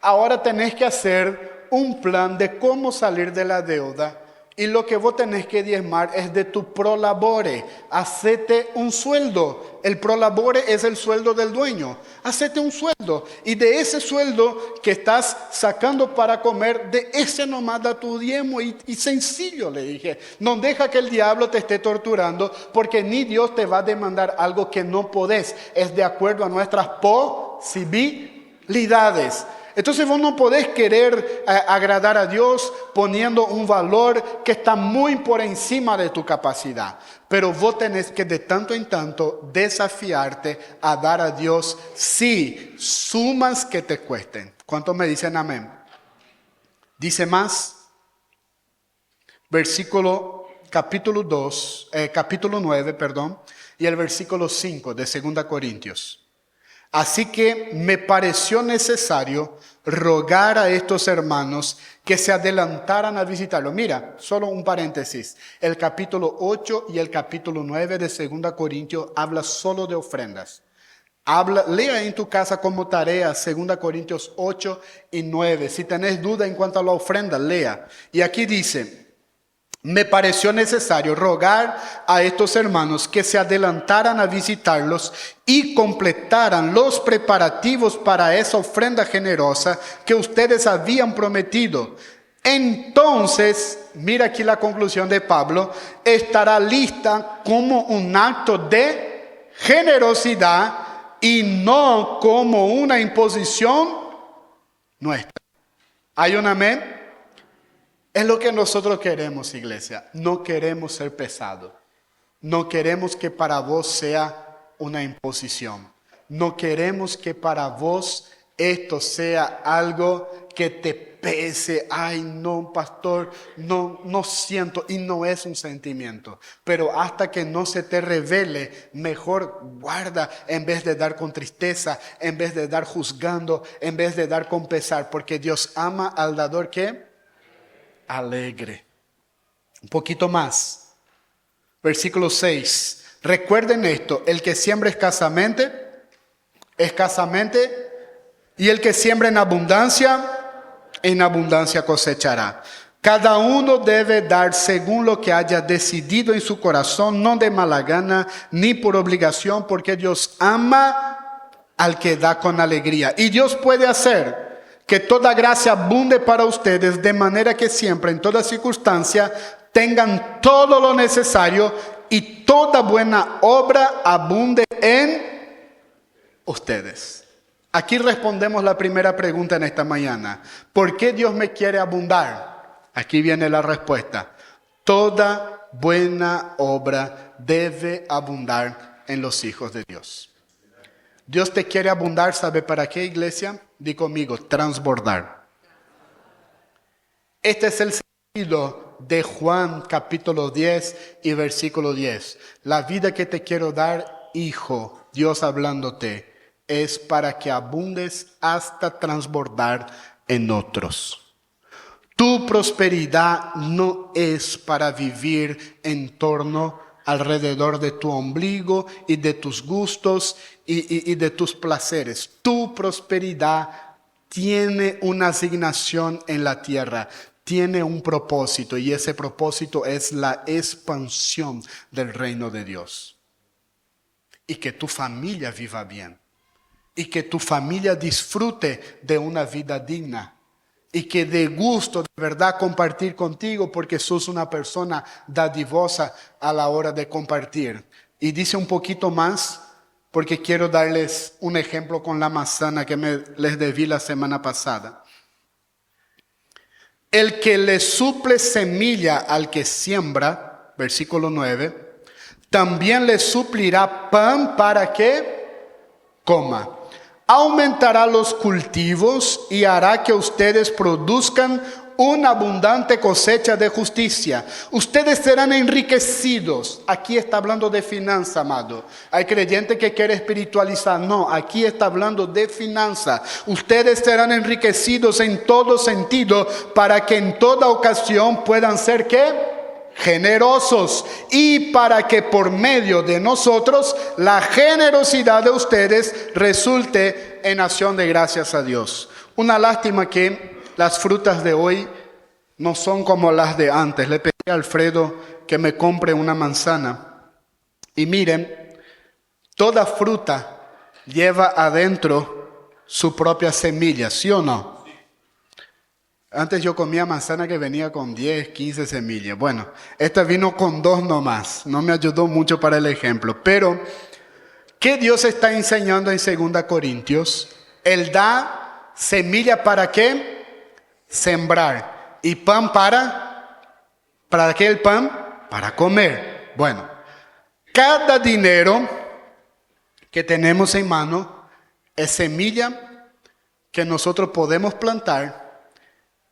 Ahora tenés que hacer un plan de cómo salir de la deuda. Y lo que vos tenés que diezmar es de tu prolabore. Hacete un sueldo. El prolabore es el sueldo del dueño. Hacete un sueldo. Y de ese sueldo que estás sacando para comer, de ese nomás da tu diezmo. Y sencillo, le dije. No deja que el diablo te esté torturando, porque ni Dios te va a demandar algo que no podés. Es de acuerdo a nuestras posibilidades. Entonces vos no podés querer agradar a Dios poniendo un valor que está muy por encima de tu capacidad. Pero vos tenés que de tanto en tanto desafiarte a dar a Dios sí sumas que te cuesten. ¿Cuántos me dicen amén? Dice más. Capítulo 9, y el versículo 5 de 2 Corintios. Así que me pareció necesario rogar a estos hermanos que se adelantaran a visitarlo. Mira, solo un paréntesis. El capítulo 8 y el capítulo 9 de 2 Corintios habla solo de ofrendas. Lea en tu casa como tarea 2 Corintios 8 y 9. Si tenés duda en cuanto a la ofrenda, lea. Y aquí dice: me pareció necesario rogar a estos hermanos que se adelantaran a visitarlos y completaran los preparativos para esa ofrenda generosa que ustedes habían prometido. entonces, mira aquí la conclusión de Pablo, estará lista como un acto de generosidad y no como una imposición nuestra. ¿Hay un amén? Es lo que nosotros queremos, iglesia. No queremos ser pesados. No queremos que para vos sea una imposición. No queremos que para vos esto sea algo que te pese. Ay, no, pastor, no siento. Y no es un sentimiento. Pero hasta que no se te revele, mejor guarda en vez de dar con tristeza, en vez de dar juzgando, en vez de dar con pesar. Porque Dios ama al dador que alegre. Un poquito más. Versículo 6. Recuerden esto, el que siembra escasamente, y el que siembra en abundancia cosechará. Cada uno debe dar según lo que haya decidido en su corazón, no de mala gana, ni por obligación, porque Dios ama al que da con alegría. Y Dios puede hacer que toda gracia abunde para ustedes, de manera que siempre, en toda circunstancia, tengan todo lo necesario y toda buena obra abunde en ustedes. Aquí respondemos la primera pregunta en esta mañana. ¿Por qué Dios me quiere abundar? Aquí viene la respuesta. Toda buena obra debe abundar en los hijos de Dios. Dios te quiere abundar, ¿sabe para qué, iglesia? Di conmigo, transbordar. Este es el sentido de Juan capítulo 10 y versículo 10. La vida que te quiero dar, hijo, Dios hablándote, es para que abundes hasta transbordar en otros. Tu prosperidad no es para vivir en torno alrededor de tu ombligo y de tus gustos y de tus placeres. Tu prosperidad tiene una asignación en la tierra. Tiene un propósito y ese propósito es la expansión del reino de Dios. Y que tu familia viva bien. Y que tu familia disfrute de una vida digna. Y que dé gusto de verdad compartir contigo porque sos una persona dadivosa a la hora de compartir. Y dice un poquito más porque quiero darles un ejemplo con la manzana que les debí la semana pasada. El que le suple semilla al que siembra, versículo 9, también le suplirá pan para que coma. Aumentará los cultivos y hará que ustedes produzcan una abundante cosecha de justicia. Ustedes serán enriquecidos. Aquí está hablando de finanza, amado. Hay creyente que quiere espiritualizar. No, aquí está hablando de finanza. Ustedes serán enriquecidos en todo sentido para que en toda ocasión puedan ser ¿qué? Generosos, y para que por medio de nosotros la generosidad de ustedes resulte en acción de gracias a Dios. Una lástima que las frutas de hoy no son como las de antes. Le pedí a Alfredo que me compre una manzana. Y miren, toda fruta lleva adentro su propia semilla, ¿sí o no? Antes yo comía manzana que venía con 10, 15 semillas. Bueno, esta vino con 2 nomás. No me ayudó mucho para el ejemplo. Pero, ¿qué Dios está enseñando en 2 Corintios? Él da semilla para ¿qué? Sembrar. ¿Y pan para qué el pan? Para comer. Bueno, cada dinero que tenemos en mano es semilla que nosotros podemos plantar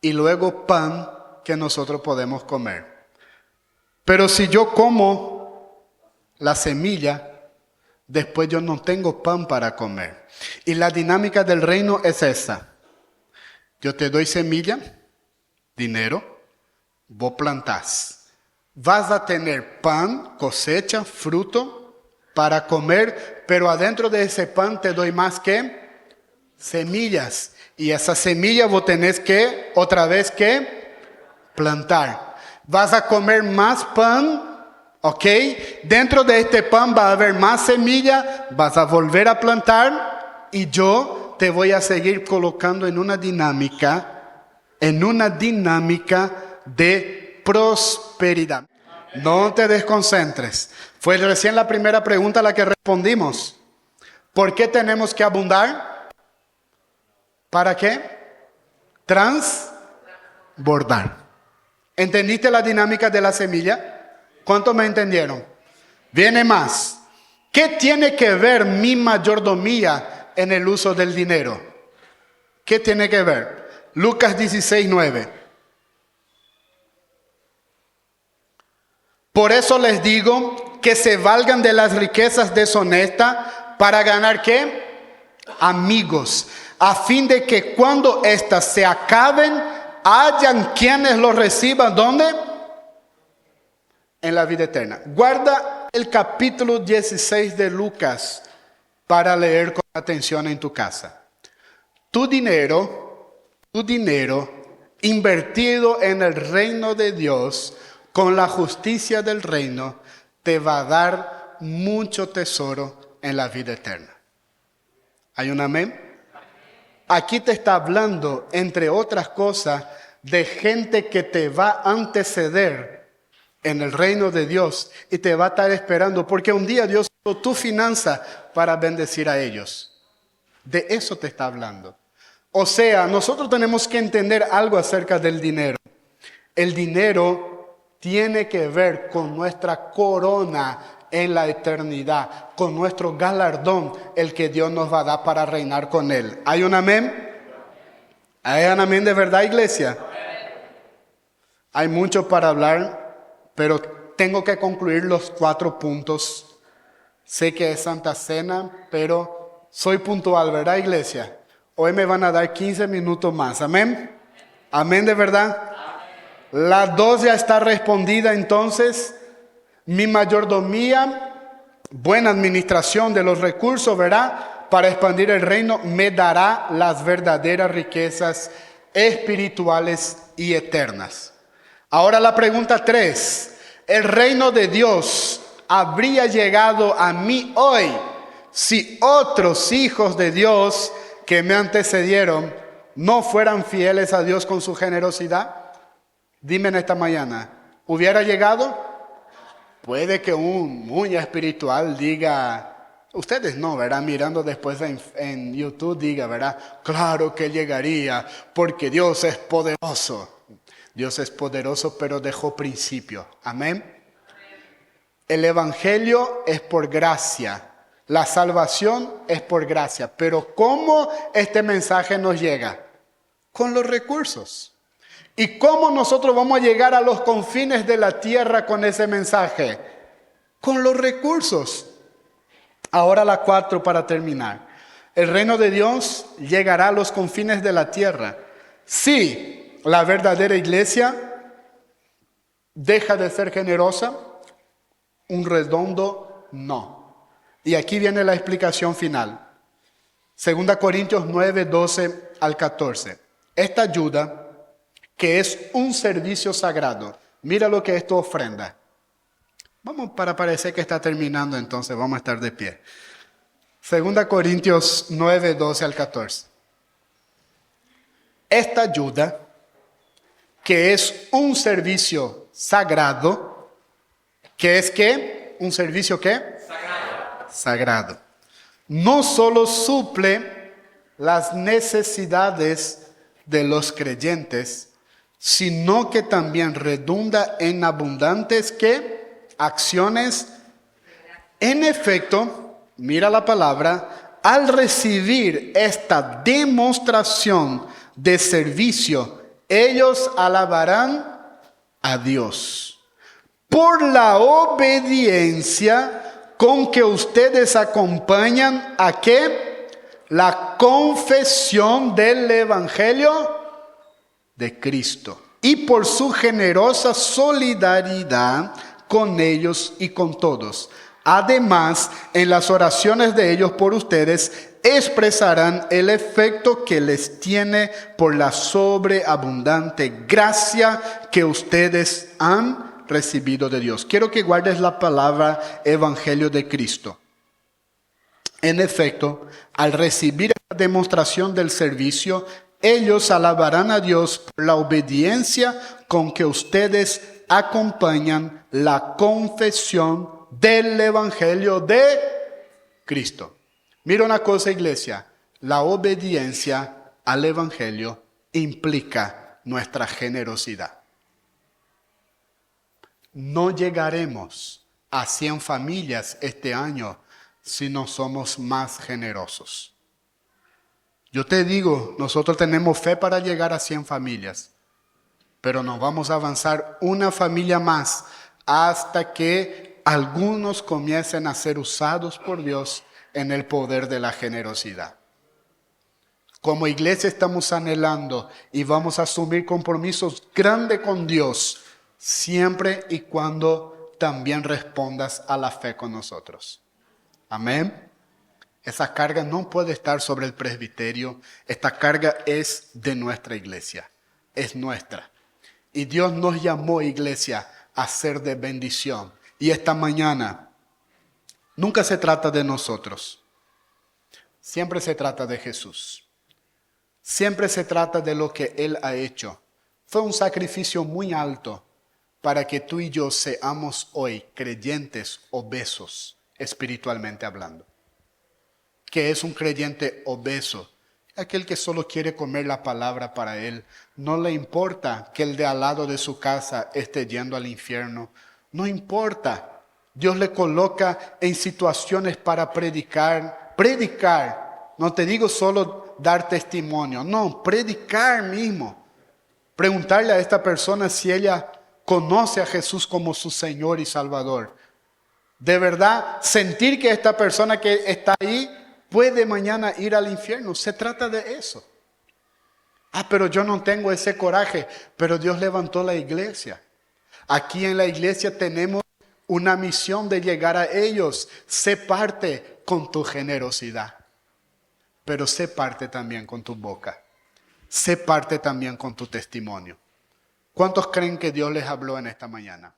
y luego pan que nosotros podemos comer. Pero si yo como la semilla, después yo no tengo pan para comer. Y la dinámica del reino es esa. Yo te doy semilla, dinero, vos plantás. Vas a tener pan, cosecha, fruto para comer, pero adentro de ese pan te doy más que semillas. Y esa semilla vos tenés que, otra vez que, plantar. Vas a comer más pan, ¿ok? Dentro de este pan va a haber más semilla, vas a volver a plantar y yo te voy a seguir colocando en una dinámica en una dinámica de prosperidad. No te desconcentres. Fue recién la primera pregunta a la que respondimos. ¿Por qué tenemos que abundar? ¿Para qué? Transbordar. ¿Entendiste la dinámica de la semilla? ¿Cuántos me entendieron? Viene más. ¿Qué tiene que ver mi mayordomía en el uso del dinero? ¿Qué tiene que ver? Lucas 16:9. Por eso les digo que se valgan de las riquezas deshonestas para ganar ¿qué? Amigos, a fin de que cuando éstas se acaben, hayan quienes los reciban. ¿Dónde? En la vida eterna. Guarda el capítulo 16 de Lucas para leer con atención en tu casa. Tu dinero invertido en el reino de Dios, con la justicia del reino, te va a dar mucho tesoro en la vida eterna. ¿Hay un amén? Aquí te está hablando, entre otras cosas, de gente que te va a anteceder en el reino de Dios y te va a estar esperando, porque un día Dios usó tu finanza para bendecir a ellos. De eso te está hablando. O sea, nosotros tenemos que entender algo acerca del dinero. El dinero tiene que ver con nuestra corona en la eternidad, con nuestro galardón, el que Dios nos va a dar para reinar con Él. ¿Hay un amén? ¿Hay un amén de verdad, iglesia? Hay mucho para hablar, pero tengo que concluir los 4 puntos. Sé que es Santa Cena, pero soy puntual, ¿verdad, iglesia? Hoy me van a dar 15 minutos más. ¿Amén? ¿Amén de verdad? La 2 ya está respondida entonces. Mi mayordomía, buena administración de los recursos, ¿verdad? Para expandir el reino, me dará las verdaderas riquezas espirituales y eternas. Ahora la pregunta 3. ¿El reino de Dios habría llegado a mí hoy si otros hijos de Dios que me antecedieron no fueran fieles a Dios con su generosidad? Dime en esta mañana, ¿hubiera llegado? Puede que un muy espiritual diga, ustedes no, ¿verdad? Mirando después en YouTube diga, ¿verdad? Claro que llegaría, porque Dios es poderoso. Dios es poderoso, pero dejó principio. Amén. El evangelio es por gracia. La salvación es por gracia. Pero ¿cómo este mensaje nos llega? Con los recursos. ¿Y cómo nosotros vamos a llegar a los confines de la tierra con ese mensaje? Con los recursos. Ahora la 4 para terminar. El reino de Dios llegará a los confines de la tierra. Sí, la verdadera iglesia deja de ser generosa. Un redondo no. Y aquí viene la explicación final. 2 Corintios 9, 12 al 14. Esta ayuda, que es un servicio sagrado. Mira lo que esto ofrenda. Vamos, para parecer que está terminando, entonces vamos a estar de pie. 2 Corintios 9, 12 al 14. Esta ayuda, que es un servicio sagrado, ¿qué es qué? ¿Un servicio qué? Sagrado. Sagrado. No solo suple las necesidades de los creyentes, sino que también redunda en abundantes ¿qué? Acciones. En efecto, mira la palabra, al recibir esta demostración de servicio, ellos alabarán a Dios por la obediencia con que ustedes acompañan a ¿qué? La confesión del evangelio de Cristo, y por su generosa solidaridad con ellos y con todos. Además, en las oraciones de ellos por ustedes expresarán el efecto que les tiene por la sobreabundante gracia que ustedes han recibido de Dios. Quiero que guardes la palabra evangelio de Cristo. En efecto, al recibir la demostración del servicio, Ellos alabarán a Dios por la obediencia con que ustedes acompañan la confesión del Evangelio de Cristo. Mira una cosa, iglesia. La obediencia al Evangelio implica nuestra generosidad. No llegaremos a 100 familias este año si no somos más generosos. Yo te digo, nosotros tenemos fe para llegar a 100 familias, pero nos vamos a avanzar una familia más hasta que algunos comiencen a ser usados por Dios en el poder de la generosidad. Como iglesia estamos anhelando y vamos a asumir compromisos grandes con Dios, siempre y cuando también respondas a la fe con nosotros. Amén. Esa carga no puede estar sobre el presbiterio. Esta carga es de nuestra iglesia. Es nuestra. Y Dios nos llamó, iglesia, a ser de bendición. Y esta mañana, nunca se trata de nosotros. Siempre se trata de Jesús. Siempre se trata de lo que Él ha hecho. Fue un sacrificio muy alto para que tú y yo seamos hoy creyentes obesos, espiritualmente hablando. ¿Qué es un creyente obeso? Aquel que solo quiere comer la palabra para él. No le importa que el de al lado de su casa esté yendo al infierno. No importa. Dios le coloca en situaciones para predicar. Predicar. No te digo solo dar testimonio. No, predicar mismo. Preguntarle a esta persona si ella conoce a Jesús como su Señor y Salvador. De verdad, sentir que esta persona que está ahí puede mañana ir al infierno. Se trata de eso. Pero yo no tengo ese coraje. Pero Dios levantó la iglesia. Aquí en la iglesia tenemos una misión de llegar a ellos. Sé parte con tu generosidad. Pero sé parte también con tu boca. Sé parte también con tu testimonio. ¿Cuántos creen que Dios les habló en esta mañana?